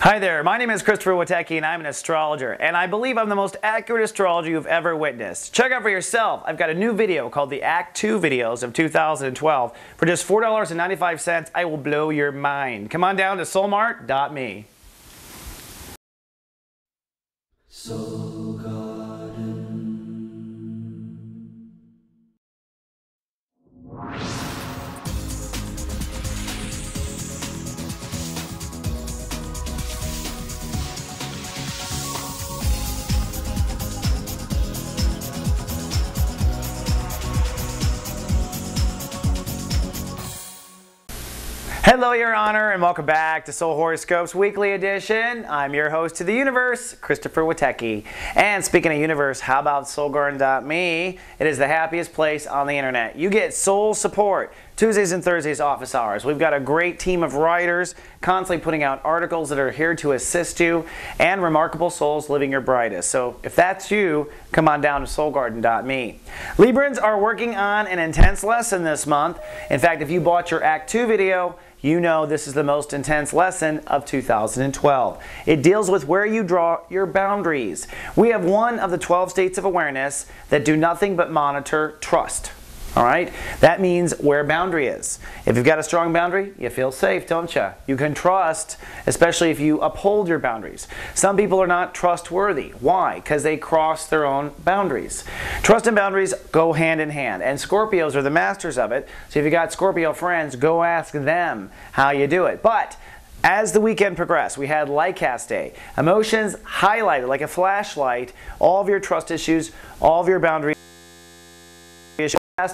Hi there, my name is Christopher Witecki and I'm an astrologer, and I believe I'm the most accurate astrologer you've ever witnessed. Check out for yourself. I've got a new video called the Act 2 videos of 2012. For just $4.95, I will blow your mind. Come on down to soulmart.me. Soul Garden. Hello, Your Honor, and welcome back to Soul Horoscopes Weekly Edition. I'm your host to the universe, Christopher Witecki. And speaking of universe, how about soulgarden.me? It is the happiest place on the internet. You get soul support Tuesdays and Thursdays office hours. We've got a great team of writers constantly putting out articles that are here to assist you, and remarkable souls living your brightest. So if that's you, come on down to soulgarden.me. Librans are working on an intense lesson this month. In fact, if you bought your Act 2 video, you know this is the most intense lesson of 2012. It deals with where you draw your boundaries. We have one of the 12 states of awareness that do nothing but monitor trust. All right? That means where boundary is. If you've got a strong boundary, you feel safe, don't you? You can trust, especially if you uphold your boundaries. Some people are not trustworthy. Why? Because they cross their own boundaries. Trust and boundaries go hand in hand, and Scorpios are the masters of it. So if you got Scorpio friends, go ask them how you do it. But as the weekend progressed, we had Lightcast Day. Emotions highlighted like a flashlight, all of your trust issues, all of your boundaries.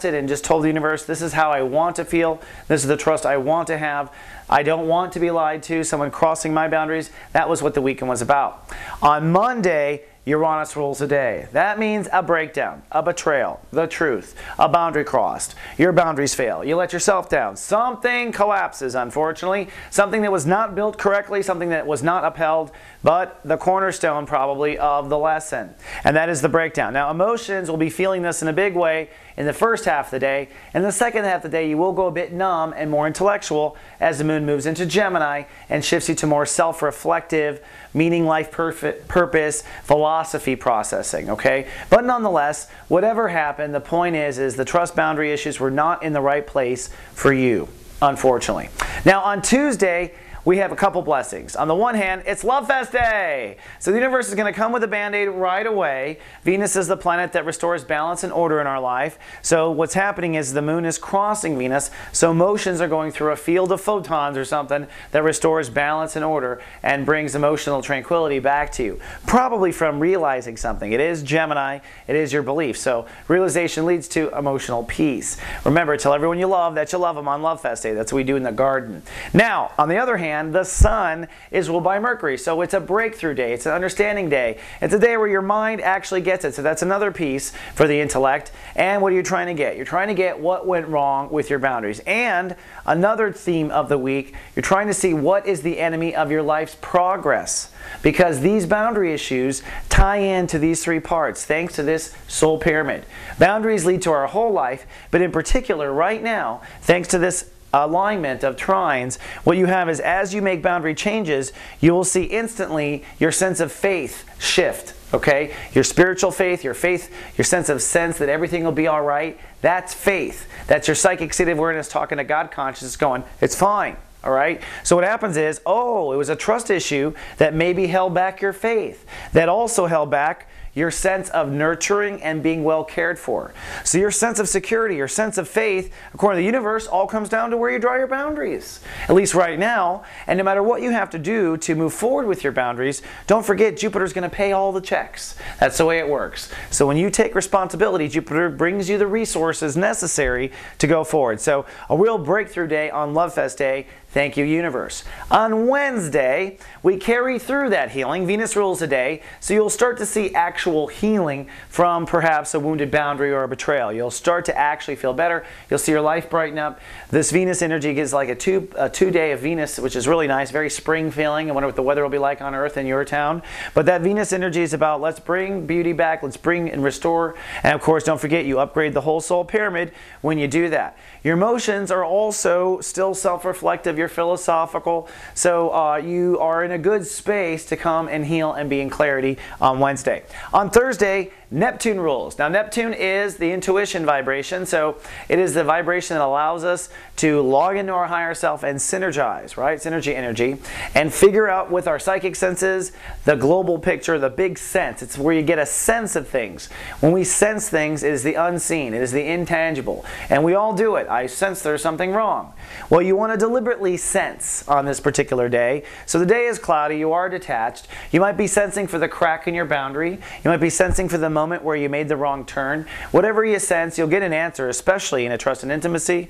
And just told the universe, this is how I want to feel, this is the trust I want to have, I don't want to be lied to, someone crossing my boundaries. That was what the weekend was about. On Monday, Uranus rules the day. That means a breakdown, a betrayal, the truth, a boundary crossed. Your boundaries fail. You let yourself down. Something collapses, unfortunately. Something that was not built correctly, something that was not upheld, but the cornerstone probably of the lesson. And that is the breakdown. Now, emotions will be feeling this in a big way in the first half of the day. In the second half of the day, you will go a bit numb and more intellectual as the moon moves into Gemini and shifts you to more self-reflective, meaning, life, purpose, philosophy processing, okay? But nonetheless, whatever happened, the point is the trust boundary issues were not in the right place for you, unfortunately. Now, on Tuesday, we have a couple blessings. On the one hand, it's Love Fest Day. So the universe is going to come with a Band-Aid right away. Venus is the planet that restores balance and order in our life. So what's happening is the moon is crossing Venus, so emotions are going through a field of photons or something that restores balance and order and brings emotional tranquility back to you. Probably from realizing something. It is Gemini. It is your belief. So realization leads to emotional peace. Remember, tell everyone you love that you love them on Love Fest Day. That's what we do in the garden. Now, on the other hand, the sun is ruled by Mercury, so it's a breakthrough day. It's an understanding day. It's a day where your mind actually gets it. So that's another piece for the intellect. And what are you trying to get? You're trying to get what went wrong with your boundaries. And another theme of the week, you're trying to see what is the enemy of your life's progress. Because these boundary issues tie into these three parts, thanks to this soul pyramid. Boundaries lead to our whole life, but in particular right now, thanks to this alignment of trines, what you have is as you make boundary changes, you will see instantly your sense of faith shift. Okay? Your spiritual faith, your sense that everything will be all right, that's faith. That's your psychic state of awareness talking to God consciousness going, it's fine. All right? So what happens is, oh, it was a trust issue that maybe held back your faith, that also held back your sense of nurturing and being well cared for. So your sense of security, your sense of faith, according to the universe, all comes down to where you draw your boundaries. At least right now. And no matter what you have to do to move forward with your boundaries, don't forget Jupiter's going to pay all the checks. That's the way it works. So when you take responsibility, Jupiter brings you the resources necessary to go forward. So a real breakthrough day on Love Fest Day. Thank you, universe. On Wednesday, we carry through that healing. Venus rules the day, so you'll start to see actual actual healing from perhaps a wounded boundary or a betrayal. You'll start to actually feel better. You'll see your life brighten up. This Venus energy gives like a two-day of Venus, which is really nice, very spring feeling. I wonder what the weather will be like on Earth in your town. But that Venus energy is about let's bring beauty back, let's bring and restore. And of course, don't forget you upgrade the whole soul pyramid when you do that. Your emotions are also still self-reflective. You're philosophical. So you are in a good space to come and heal and be in clarity on Wednesday. On Thursday, Neptune rules. Now, Neptune is the intuition vibration, so it is the vibration that allows us to log into our higher self and synergize, right? Synergy energy, and figure out with our psychic senses the global picture, the big sense. It's where you get a sense of things. When we sense things, it is the unseen, it is the intangible, and we all do it. I sense there's something wrong. Well, you want to deliberately sense on this particular day. So the day is cloudy, you are detached. You might be sensing for the crack in your boundary. You might be sensing for the moment where you made the wrong turn. Whatever you sense, you'll get an answer, especially in a trust and intimacy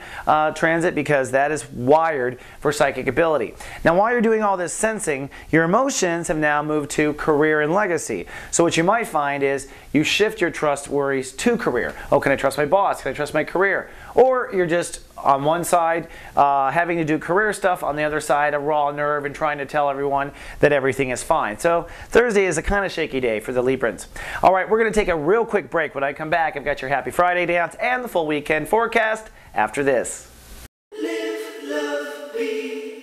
transit, because that is wired for psychic ability. Now, while you're doing all this sensing, your emotions have now moved to career and legacy. So what you might find is you shift your trust worries to career. Oh, can I trust my boss? Can I trust my career? Or you're just on one side having to do career stuff, on the other side a raw nerve and trying to tell everyone that everything is fine. So Thursday is a kind of shaky day for the Librans. All right, we're going to take a real quick break. When I come back, I've got your Happy Friday dance and the full weekend forecast after this. Live, love, be.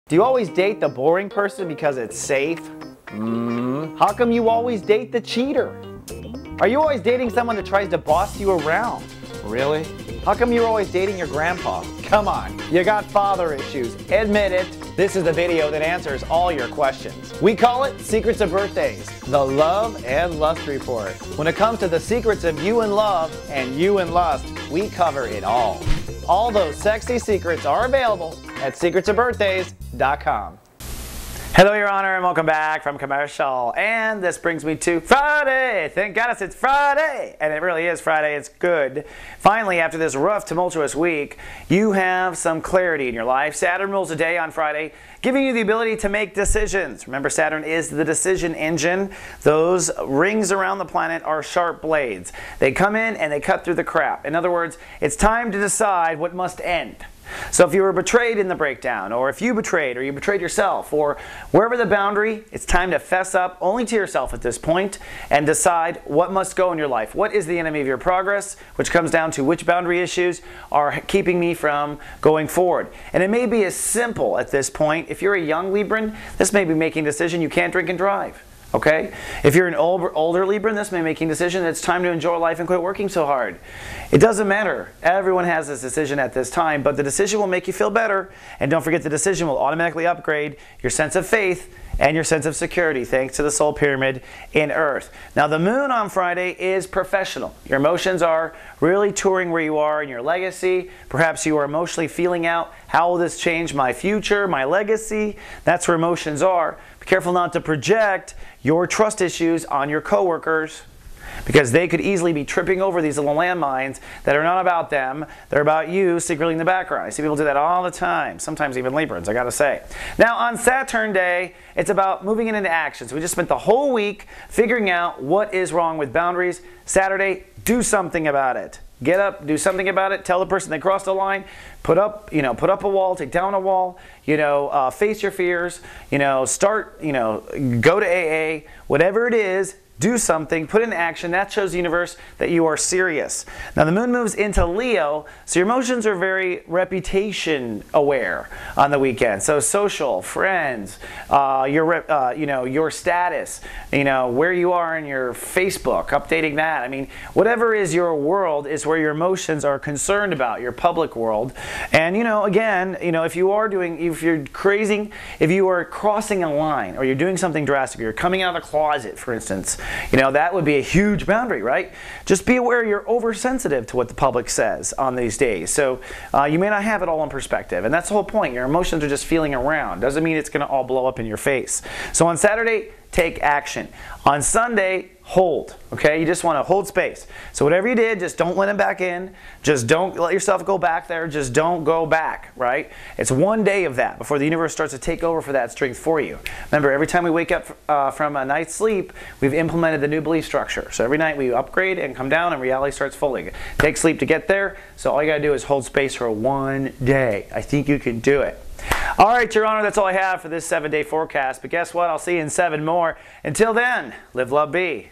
Do you always date the boring person because it's safe? How come you always date the cheater? Are you always dating someone that tries to boss you around? Really? How come you're always dating your grandpa? Come on, you got father issues. Admit it. This is the video that answers all your questions. We call it Secrets of Birthdays, the Love and Lust Report. When it comes to the secrets of you and love and you and lust, we cover it all. All those sexy secrets are available at secretsofbirthdays.com. Hello, Your Honor, and welcome back from commercial. And this brings me to Friday. Thank goodness it's Friday. And it really is Friday. It's good. Finally, after this rough, tumultuous week, you have some clarity in your life. Saturn rules the day on Friday, giving you the ability to make decisions. Remember, Saturn is the decision engine. Those rings around the planet are sharp blades. They come in and they cut through the crap. In other words, it's time to decide what must end. So if you were betrayed in the breakdown, or if you betrayed, or you betrayed yourself, or wherever the boundary, it's time to fess up only to yourself at this point and decide what must go in your life. What is the enemy of your progress, which comes down to which boundary issues are keeping me from going forward. And it may be as simple at this point. If you're a young Libran, this may be making a decision you can't drink and drive. Okay? If you're an older Libran, this may be making a decision that it's time to enjoy life and quit working so hard. It doesn't matter. Everyone has this decision at this time, but the decision will make you feel better. And don't forget, the decision will automatically upgrade your sense of faith and your sense of security, thanks to the soul pyramid in Earth. Now, the moon on Friday is professional. Your emotions are really touring where you are in your legacy. Perhaps you are emotionally feeling out, how will this change my future, my legacy? That's where emotions are. Be careful not to project your trust issues on your coworkers, because they could easily be tripping over these little landmines that are not about them. They're about you secretly in the background. I see people do that all the time, sometimes even Librans, I gotta say. Now, on Saturn Day, it's about moving it into action. So we just spent the whole week figuring out what is wrong with boundaries. Saturday, do something about it. Get up, do something about it. Tell the person they crossed the line. Put up a wall, take down a wall. Face your fears. Go to AA. Whatever it is, do something, put in action. That shows the universe that you are serious. Now, the moon moves into Leo, so your emotions are very reputation aware on the weekend. So social, friends, your status, where you are in your Facebook, updating that. I mean, whatever is your world is where your emotions are concerned about, your public world. And if you are crossing a line, or you're doing something drastic, or you're coming out of the closet, for instance, that would be a huge boundary, right? Just be aware you're oversensitive to what the public says on these days. So you may not have it all in perspective. And that's the whole point. Your emotions are just feeling around. Doesn't mean it's going to all blow up in your face. So on Saturday, take action. On Sunday, hold, okay? You just want to hold space. So whatever you did, just don't let them back in. Just don't let yourself go back there. Just don't go back, right? It's one day of that before the universe starts to take over for that strength for you. Remember, every time we wake up from a night's sleep, we've implemented the new belief structure. So every night we upgrade and come down and reality starts folding. It takes sleep to get there, so all you got to do is hold space for one day. I think you can do it. All right, Your Honor, that's all I have for this 7-day forecast. But guess what? I'll see you in 7 more. Until then, live, love, be.